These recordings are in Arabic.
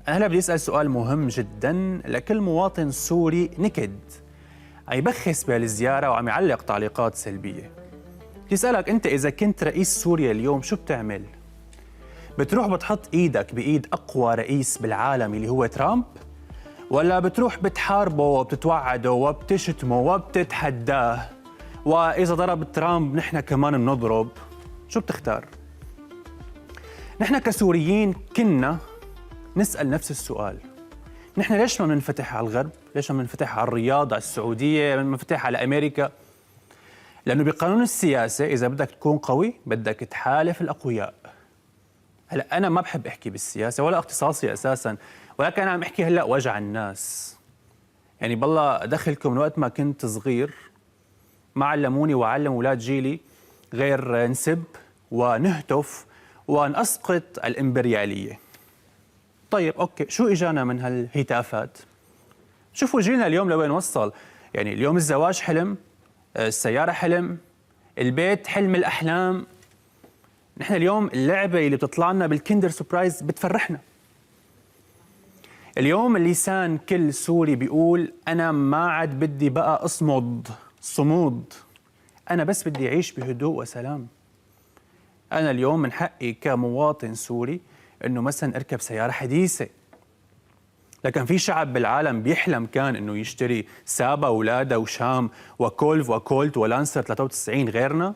أنا هلا بدي أسأل سؤال مهم جدا لكل مواطن سوري نكد عم يبخس بهالزيارة وعم يعلق تعليقات سلبية. بدي أسألك أنت إذا كنت رئيس سوريا اليوم شو بتعمل؟ بتروح بتحط إيدك بإيد أقوى رئيس بالعالم اللي هو ترامب؟ ولا بتروح بتحاربه وبتتوعده وبتشتمه وبتتحداه وإذا ضرب ترامب نحن كمان بنضرب؟ شو بتختار؟ نحن كسوريين كنا نسأل نفس السؤال. نحن ليش ما بننفتح على الغرب؟ ليش ما بننفتح على الرياض، على السعودية، ما بننفتح على أمريكا؟ لأنه بقانون السياسة إذا بدك تكون قوي بدك تحالف الأقوياء. هلا أنا ما بحب أحكي بالسياسة ولا اختصاصي أساساً، ولكن أنا عم أحكي هلا وجع الناس. يعني بالله دخلكم من وقت ما كنت صغير ما علموني وعلموا أولاد جيلي غير نسب ونهتف ونسقط الإمبريالية. طيب أوكي، شو إجانا من هالهتافات؟ شوفوا جيلنا اليوم لوين وصل. يعني اليوم الزواج حلم، السيارة حلم، البيت حلم الأحلام. نحن اليوم اللعبة اللي بتطلع لنا بالكندر سبرايز بتفرحنا. اليوم اللسان كل سوري بيقول أنا ما عاد بدي بقى أصمد صمود، أنا بس بدي أعيش بهدوء وسلام. أنا اليوم من حقي كمواطن سوري إنه مثلا أركب سيارة حديثة، لكن في شعب بالعالم بيحلم كان إنه يشتري سابا ولادا وشام وكولف وكولت ولانسر 93 غيرنا.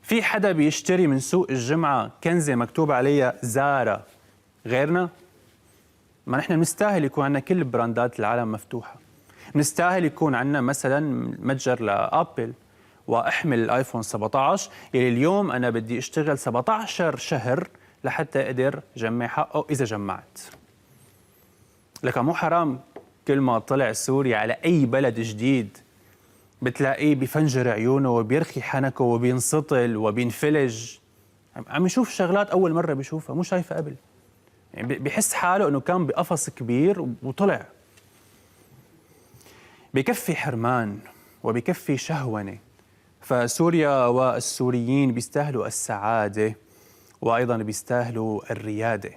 في حدا بيشتري من سوق الجمعة كنزة مكتوب عليها زارا غيرنا. ما نحن بنستاهل يكون عندنا كل براندات العالم مفتوحة. بنستاهل يكون عندنا مثلا متجر لابل واحمل الايفون 17 يلي اليوم انا بدي اشتغل 17 شهر لحتى اقدر جمع حقه اذا جمعت. لكن مو حرام كل ما طلع سوري على اي بلد جديد بتلاقيه بفنجر عيونه وبيرخي حنكه وبينسطل وبينفلج. عم يشوف شغلات اول مره بيشوفها مو شايفها قبل. يعني بيحس حاله انه كان بقفص كبير وطلع. بكفي حرمان وبكفي شهونه. فسوريا والسوريين بيستاهلوا السعاده وايضا بيستاهلوا الرياده.